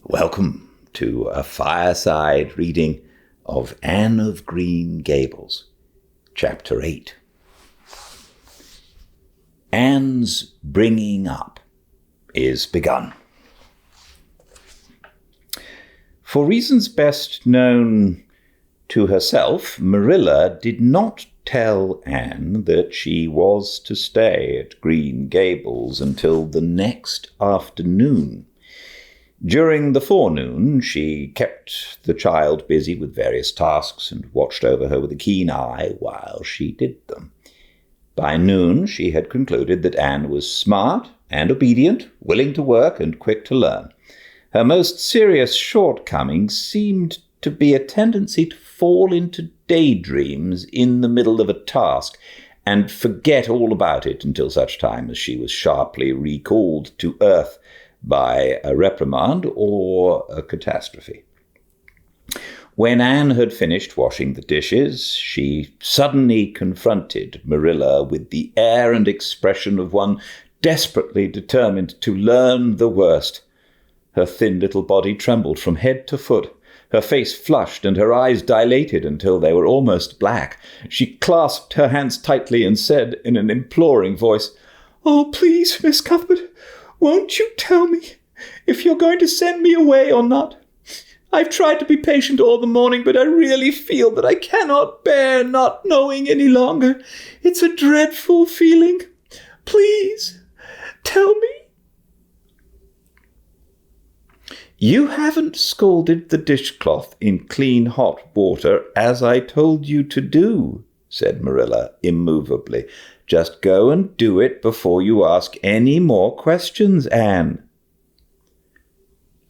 Welcome to a fireside reading of Anne of Green Gables, Chapter 8. Anne's bringing up is begun. For reasons best known to herself, Marilla did not tell Anne that she was to stay at Green Gables until the next afternoon. During the forenoon, she kept the child busy with various tasks and watched over her with a keen eye while she did them. By noon, she had concluded that Anne was smart and obedient, willing to work and quick to learn. Her most serious shortcoming seemed to be a tendency to fall into daydreams in the middle of a task and forget all about it until such time as she was sharply recalled to earth by a reprimand or a catastrophe. When Anne had finished washing the dishes, she suddenly confronted Marilla with the air and expression of one desperately determined to learn the worst. Her thin little body trembled from head to foot. Her face flushed and her eyes dilated until they were almost black. She clasped her hands tightly and said in an imploring voice, "Oh, please, Miss Cuthbert, won't you tell me if you're going to send me away or not? I've tried to be patient all the morning, but I really feel that I cannot bear not knowing any longer. It's a dreadful feeling. Please, tell me." "You haven't scalded the dishcloth in clean hot water as I told you to do," said Marilla immovably. "Just go and do it before you ask any more questions, Anne."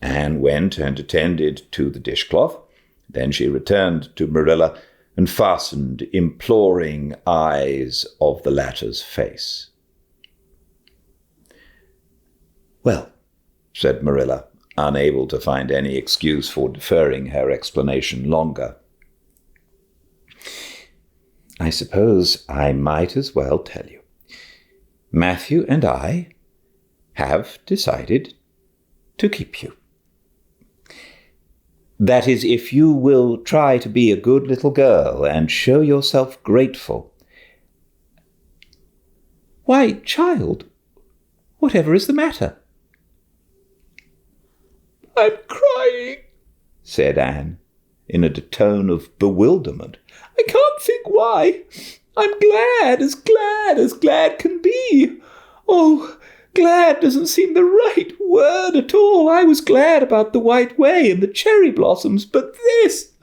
Anne went and attended to the dishcloth. Then she returned to Marilla and fastened imploring eyes of the latter's face. "Well," said Marilla, unable to find any excuse for deferring her explanation longer, "I suppose I might as well tell you. Matthew and I have decided to keep you. That is, if you will try to be a good little girl and show yourself grateful." "Why, child, whatever is the matter?" "I'm crying," said Anne, in a tone of bewilderment. "I can't think why. I'm glad as glad can be. Oh, glad doesn't seem the right word at all. I was glad about the White Way and the cherry blossoms, but this,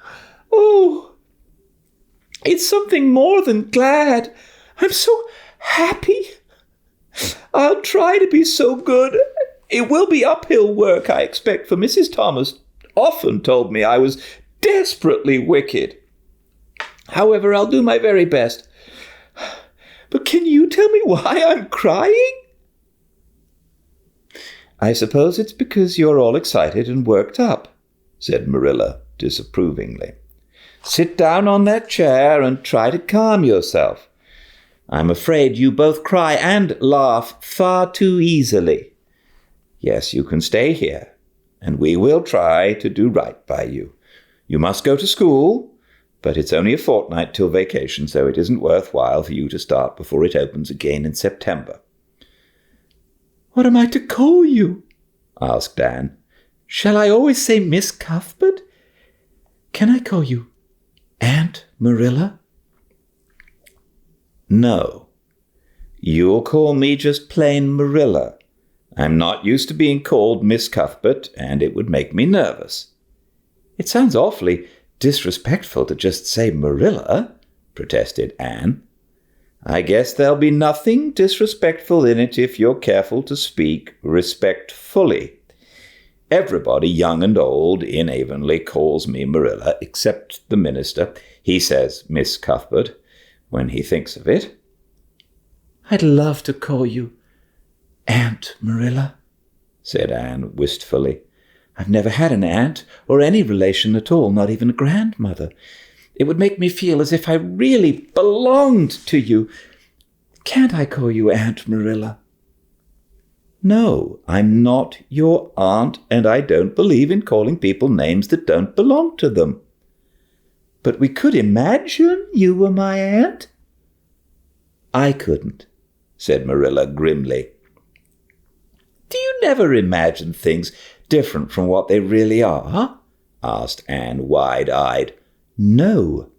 oh, it's something more than glad. I'm so happy. I'll try to be so good. It will be uphill work, I expect, for Mrs. Thomas often told me I was desperately wicked. However, I'll do my very best. But can you tell me why I'm crying?" "I suppose it's because you're all excited and worked up," said Marilla disapprovingly. "Sit down on that chair and try to calm yourself. I'm afraid you both cry and laugh far too easily. Yes, you can stay here, and we will try to do right by you. You must go to school, but it's only a fortnight till vacation, so it isn't worthwhile for you to start before it opens again in September." "What am I to call you?" asked Anne. "Shall I always say Miss Cuthbert? Can I call you Aunt Marilla?" "No. You'll call me just plain Marilla. I'm not used to being called Miss Cuthbert, and it would make me nervous." "It sounds awfully disrespectful to just say Marilla," protested Anne. "I guess there'll be nothing disrespectful in it if you're careful to speak respectfully. Everybody, young and old, in Avonlea calls me Marilla, except the minister. He says Miss Cuthbert when he thinks of it." "I'd love to call you Aunt Marilla," said Anne wistfully. "I've never had an aunt or any relation at all, not even a grandmother. It would make me feel as if I really belonged to you. Can't I call you Aunt Marilla?" No, I'm not your aunt, and I don't believe in calling people names that don't belong to them. But we could imagine you were my aunt. I couldn't, said Marilla grimly. Do you never imagine things different from what they really are? Asked Anne, wide-eyed. No.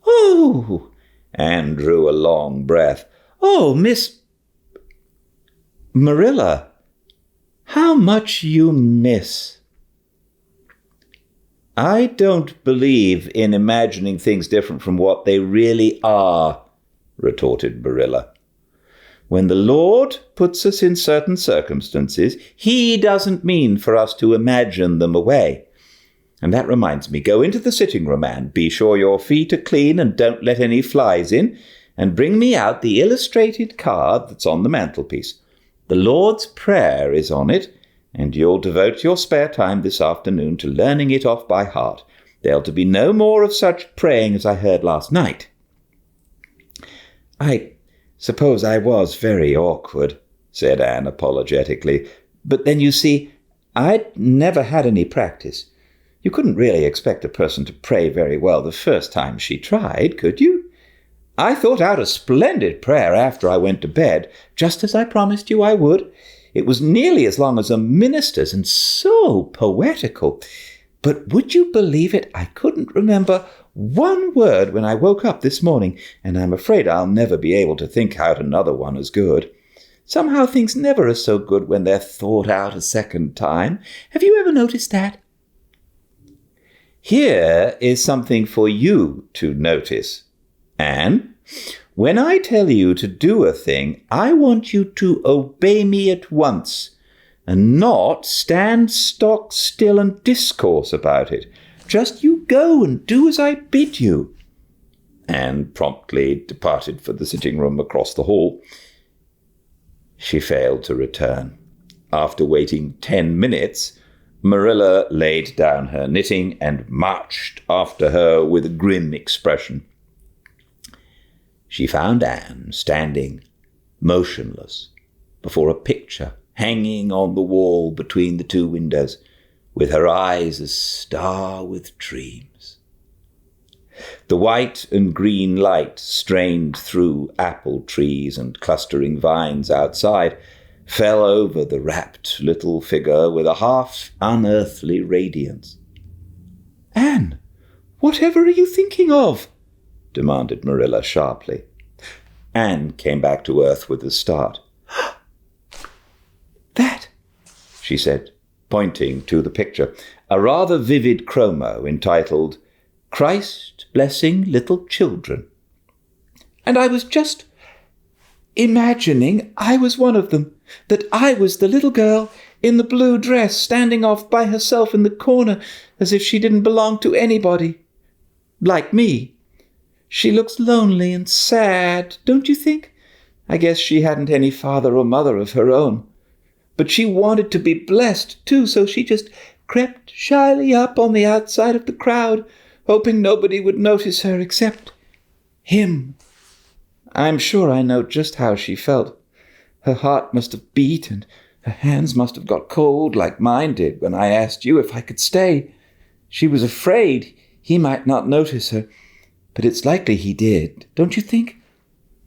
Oh, Anne drew a long breath. Oh, Miss Marilla, how much you miss. I don't believe in imagining things different from what they really are, retorted Marilla. When the Lord puts us in certain circumstances, he doesn't mean for us to imagine them away. And that reminds me, go into the sitting room, Anne. Be sure your feet are clean and don't let any flies in. And bring me out the illustrated card that's on the mantelpiece. The Lord's Prayer is on it, and you'll devote your spare time this afternoon to learning it off by heart. There'll to be no more of such praying as I heard last night. I suppose I was very awkward, said Anne apologetically. But then, you see, I'd never had any practice. You couldn't really expect a person to pray very well the first time she tried, could you? I thought out a splendid prayer after I went to bed, just as I promised you I would. It was nearly as long as a minister's and so poetical. But would you believe it? I couldn't remember one word when I woke up this morning, and I'm afraid I'll never be able to think out another one as good. Somehow things never are so good when they're thought out a second time. Have you ever noticed that? Here is something for you to notice. Anne, when I tell you to do a thing, I want you to obey me at once and not stand stock still and discourse about it. Just you go and do as I bid you. Anne promptly departed for the sitting room across the hall. She failed to return. After waiting 10 minutes, Marilla laid down her knitting and marched after her with a grim expression. She found Anne standing, motionless, before a picture hanging on the wall between the two windows, with her eyes a star with dreams. The white and green light strained through apple trees and clustering vines outside, fell over the rapt little figure with a half-unearthly radiance. "Anne, whatever are you thinking of?" demanded Marilla sharply. Anne came back to earth with a start. "That," she said, pointing to the picture, a rather vivid chromo entitled "Christ Blessing Little Children." "And I was just imagining I was one of them, that I was the little girl in the blue dress standing off by herself in the corner as if she didn't belong to anybody. Like me. She looks lonely and sad, don't you think? I guess she hadn't any father or mother of her own. But she wanted to be blessed, too, so she just crept shyly up on the outside of the crowd, hoping nobody would notice her except him. I'm sure I know just how she felt. Her heart must have beat, and her hands must have got cold like mine did when I asked you if I could stay. She was afraid he might not notice her, but it's likely he did, don't you think?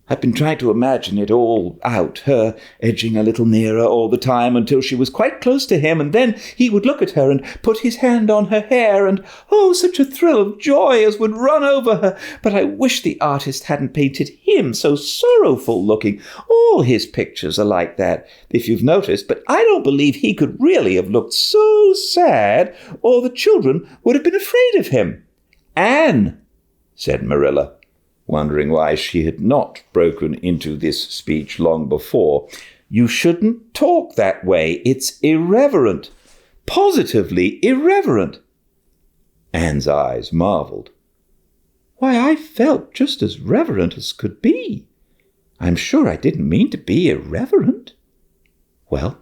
I've been trying to imagine it all out, her edging a little nearer all the time until she was quite close to him, and then he would look at her and put his hand on her hair, and oh, such a thrill of joy as would run over her. But I wish the artist hadn't painted him so sorrowful-looking. All his pictures are like that, if you've noticed, but I don't believe he could really have looked so sad, or the children would have been afraid of him." "Anne," said Marilla, wondering why she had not broken into this speech long before, "you shouldn't talk that way. It's irreverent. Positively irreverent." Anne's eyes marveled. "Why, I felt just as reverent as could be. I'm sure I didn't mean to be irreverent." "Well,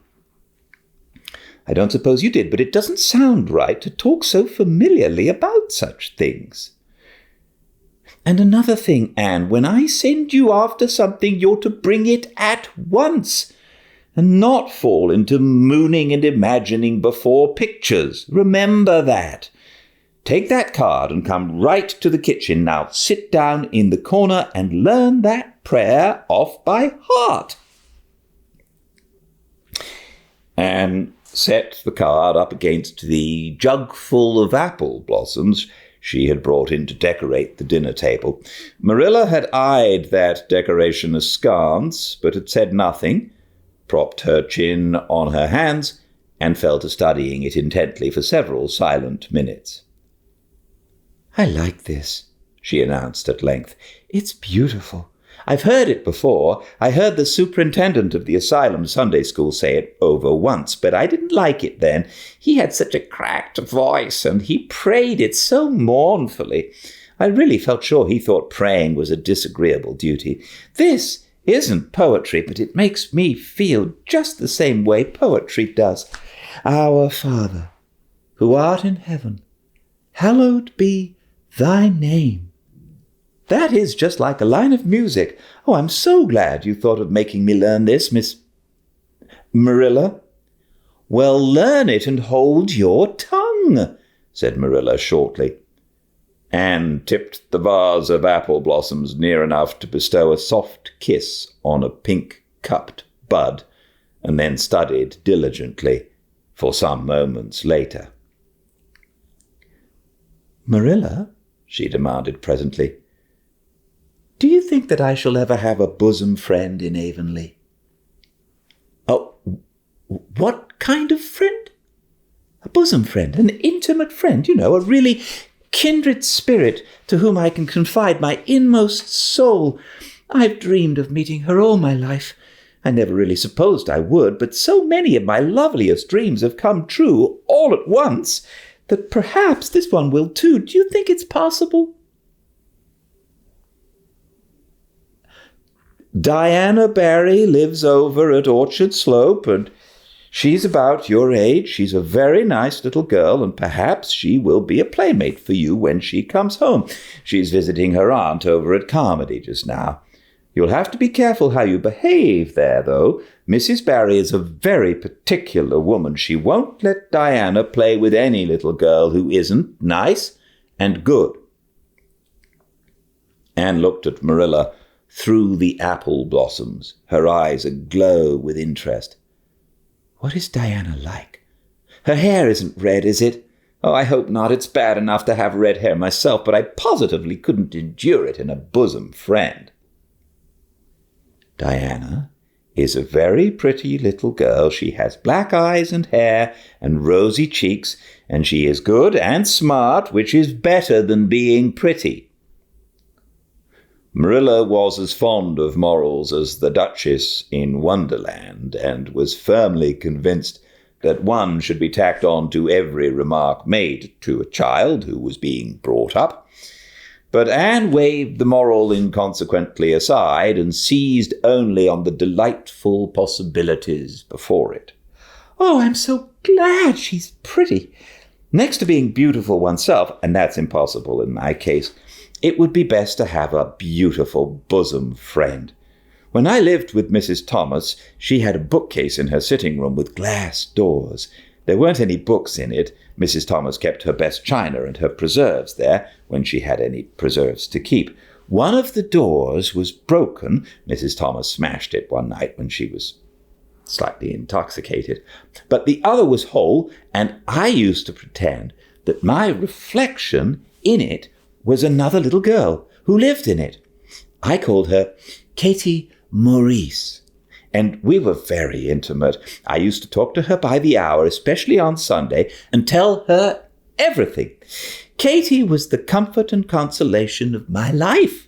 I don't suppose you did, but it doesn't sound right to talk so familiarly about such things. And another thing, Anne, when I send you after something, you're to bring it at once. and not fall into mooning and imagining before pictures. Remember that. Take that card and come right to the kitchen. Now sit down in the corner and learn that prayer off by heart." Anne set the card up against the jug full of apple blossoms she had brought in to decorate the dinner table. Marilla had eyed that decoration askance, but had said nothing, propped her chin on her hands, and fell to studying it intently for several silent minutes. "I like this," she announced at length. "It's beautiful. I've heard it before. I heard the superintendent of the asylum Sunday school say it over once, but I didn't like it then. He had such a cracked voice, and he prayed it so mournfully. I really felt sure he thought praying was a disagreeable duty. This isn't poetry, but it makes me feel just the same way poetry does. Our Father, who art in heaven, hallowed be thy name. That is just like a line of music. Oh, I'm so glad you thought of making me learn this, Miss Marilla." "Well, learn it and hold your tongue," said Marilla shortly. Anne tipped the vase of apple blossoms near enough to bestow a soft kiss on a pink-cupped bud, and then studied diligently for some moments later. "Marilla," she demanded presently, "do you think that I shall ever have a bosom friend in Avonlea?" "Oh, what kind of friend?" "A bosom friend, an intimate friend, a really kindred spirit to whom I can confide my inmost soul. I've dreamed of meeting her all my life. I never really supposed I would, but so many of my loveliest dreams have come true all at once that perhaps this one will too. Do you think it's possible?" "Diana Barry lives over at Orchard Slope, and she's about your age. She's a very nice little girl, and perhaps she will be a playmate for you when she comes home. She's visiting her aunt over at Carmody just now. You'll have to be careful how you behave there, though. Mrs. Barry is a very particular woman. She won't let Diana play with any little girl who isn't nice and good." Anne looked at Marilla through the apple blossoms, her eyes aglow with interest. "What is Diana like? Her hair isn't red, is it? Oh, I hope not. It's bad enough to have red hair myself, but I positively couldn't endure it in a bosom friend." "Diana is a very pretty little girl. She has black eyes and hair and rosy cheeks, and she is good and smart, which is better than being pretty." Marilla was as fond of morals as the Duchess in Wonderland, and was firmly convinced that one should be tacked on to every remark made to a child who was being brought up. But Anne waved the moral inconsequently aside and seized only on the delightful possibilities before it. "Oh, I'm so glad she's pretty. Next to being beautiful oneself, and that's impossible in my case, it would be best to have a beautiful bosom friend. When I lived with Mrs. Thomas, she had a bookcase in her sitting room with glass doors. There weren't any books in it. Mrs. Thomas kept her best china and her preserves there, when she had any preserves to keep. One of the doors was broken. Mrs. Thomas smashed it one night when she was slightly intoxicated. But the other was whole, and I used to pretend that my reflection in it was another little girl who lived in it. I called her Katie Maurice, and we were very intimate. I used to talk to her by the hour, especially on Sunday, and tell her everything. Katie was the comfort and consolation of my life.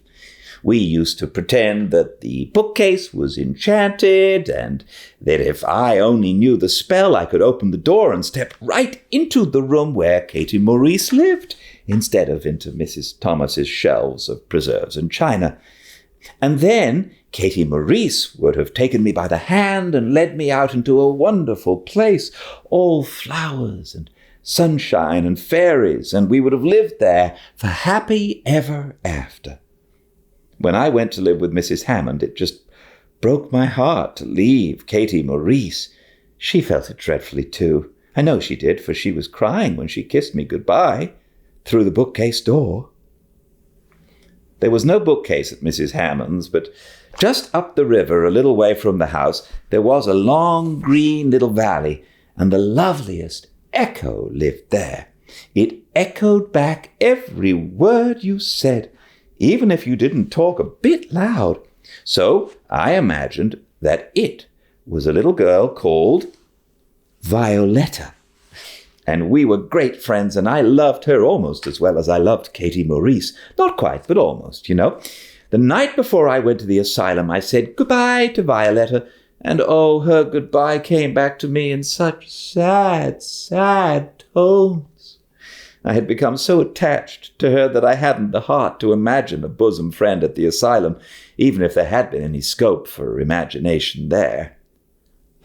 We used to pretend that the bookcase was enchanted, and that if I only knew the spell, I could open the door and step right into the room where Katie Maurice lived, instead of into Mrs. Thomas's shelves of preserves and china. And then Katie Maurice would have taken me by the hand and led me out into a wonderful place, all flowers and sunshine and fairies, and we would have lived there for happy ever after. When I went to live with Mrs. Hammond, it just broke my heart to leave Katie Maurice. She felt it dreadfully too. I know she did, for she was crying when she kissed me goodbye through the bookcase door. There was no bookcase at Mrs. Hammond's, but just up the river, a little way from the house, there was a long green little valley, and the loveliest echo lived there. It echoed back every word you said, even if you didn't talk a bit loud. So I imagined that it was a little girl called Violetta. And we were great friends, and I loved her almost as well as I loved Katie Maurice. Not quite, but almost, you know. The night before I went to the asylum, I said goodbye to Violetta, and oh, her goodbye came back to me in such sad, sad tones. I had become so attached to her that I hadn't the heart to imagine a bosom friend at the asylum, even if there had been any scope for imagination there.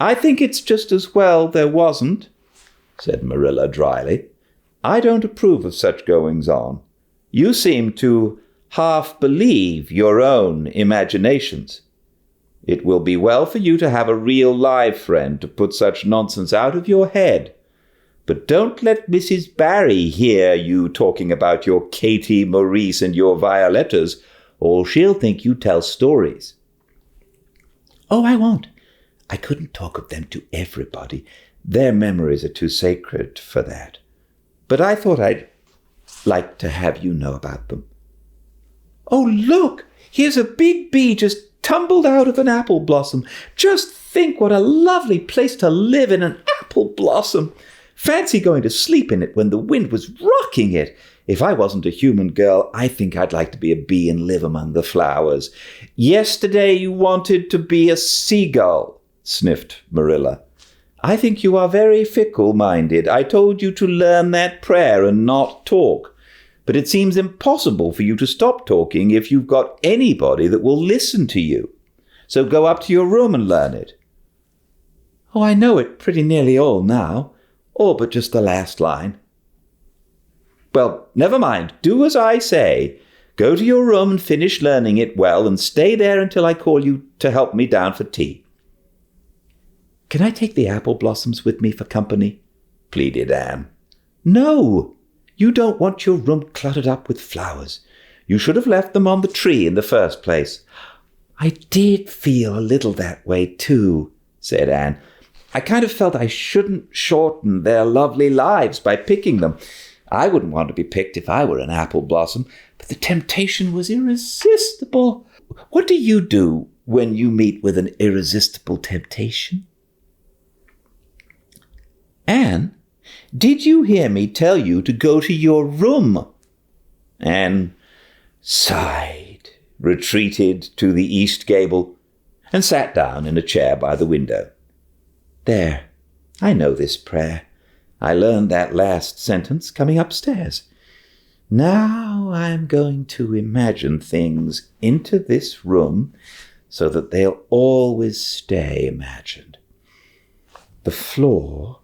I think it's just as well there wasn't, said Marilla dryly. I don't approve of such goings-on. You seem to half believe your own imaginations. It will be well for you to have a real live friend to put such nonsense out of your head. But don't let Mrs. Barry hear you talking about your Katie Maurice and your Violettas, or she'll think you tell stories. Oh, I won't. I couldn't talk of them to everybody. Their memories are too sacred for that. But I thought I'd like to have you know about them. Oh, look! Here's a big bee just tumbled out of an apple blossom. Just think what a lovely place to live in, an apple blossom. Fancy going to sleep in it when the wind was rocking it. If I wasn't a human girl, I think I'd like to be a bee and live among the flowers. Yesterday you wanted to be a seagull, sniffed Marilla. I think you are very fickle-minded. I told you to learn that prayer and not talk. But it seems impossible for you to stop talking if you've got anybody that will listen to you. So go up to your room and learn it. Oh, I know it pretty nearly all now. All but just the last line. Well, never mind. Do as I say. Go to your room and finish learning it well, and stay there until I call you to help me down for tea. Can I take the apple blossoms with me for company? Pleaded Anne. No, you don't want your room cluttered up with flowers. You should have left them on the tree in the first place. I did feel a little that way too, said Anne. I kind of felt I shouldn't shorten their lovely lives by picking them. I wouldn't want to be picked if I were an apple blossom, but the temptation was irresistible. What do you do when you meet with an irresistible temptation? Anne, did you hear me tell you to go to your room? Anne sighed, retreated to the east gable, and sat down in a chair by the window. There, I know this prayer. I learned that last sentence coming upstairs. Now I'm going to imagine things into this room so that they'll always stay imagined. The floor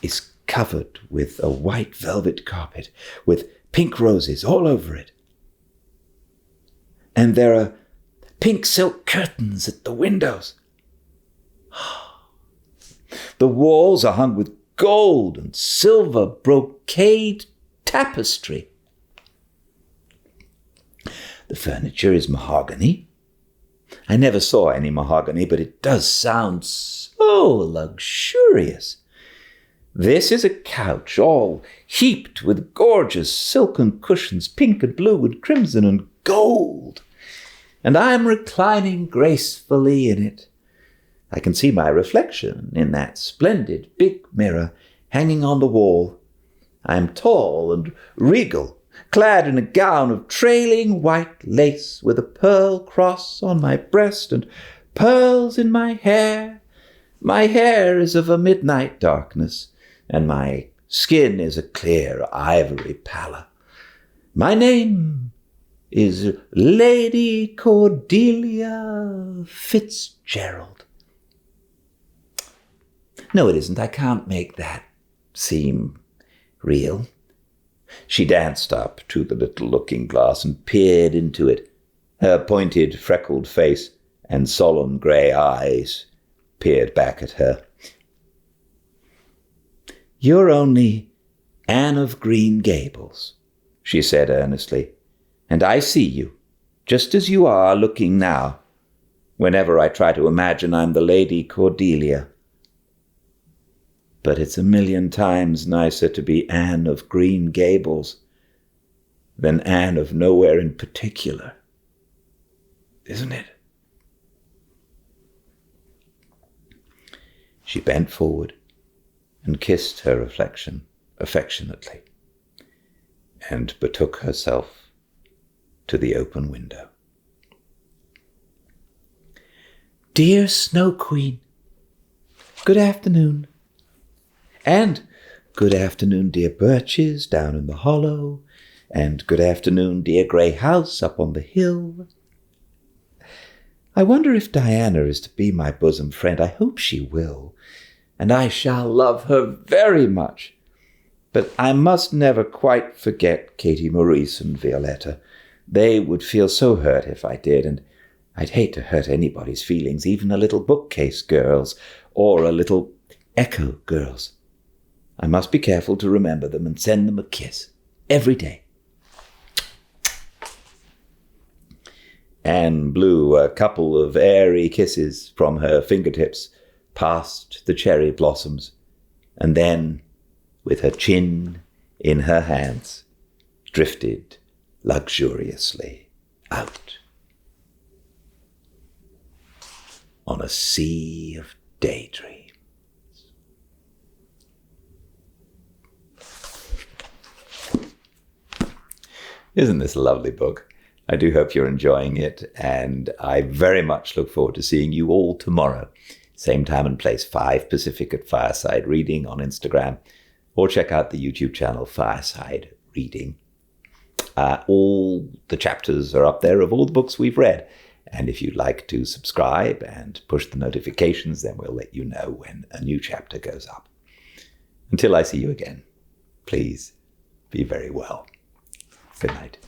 is covered with a white velvet carpet with pink roses all over it. And there are pink silk curtains at the windows. The walls are hung with gold and silver brocade tapestry. The furniture is mahogany. I never saw any mahogany, but it does sound so luxurious. This is a couch all heaped with gorgeous silken cushions, pink and blue and crimson and gold. And I am reclining gracefully in it. I can see my reflection in that splendid big mirror hanging on the wall. I am tall and regal, clad in a gown of trailing white lace with a pearl cross on my breast and pearls in my hair. My hair is of a midnight darkness, and my skin is a clear ivory pallor. My name is Lady Cordelia Fitzgerald. No, it isn't. I can't make that seem real. She danced up to the little looking-glass and peered into it, her pointed, freckled face and solemn grey eyes peered back at her. "You're only Anne of Green Gables," she said earnestly, "and I see you, just as you are looking now, whenever I try to imagine I'm the Lady Cordelia. But it's a million times nicer to be Anne of Green Gables than Anne of nowhere in particular, isn't it?" She bent forward and kissed her reflection affectionately, and betook herself to the open window. "Dear Snow Queen, good afternoon. And good afternoon, dear birches down in the hollow, and good afternoon, dear grey house up on the hill. I wonder if Diana is to be my bosom friend. I hope she will, and I shall love her very much. But I must never quite forget Katie Maurice and Violetta. They would feel so hurt if I did, and I'd hate to hurt anybody's feelings, even a little bookcase girl's or a little echo girl's. I must be careful to remember them and send them a kiss every day." Anne blew a couple of airy kisses from her fingertips past the cherry blossoms, and then, with her chin in her hands, drifted luxuriously out on a sea of daydreams. Isn't this a lovely book? I do hope you're enjoying it, and I very much look forward to seeing you all tomorrow. Same time and place, 5 Pacific at Fireside Reading on Instagram, or check out the YouTube channel Fireside Reading. All the chapters are up there of all the books we've read, and if you'd like to subscribe and push the notifications, then we'll let you know when a new chapter goes up. Until I see you again, please be very well. Good night.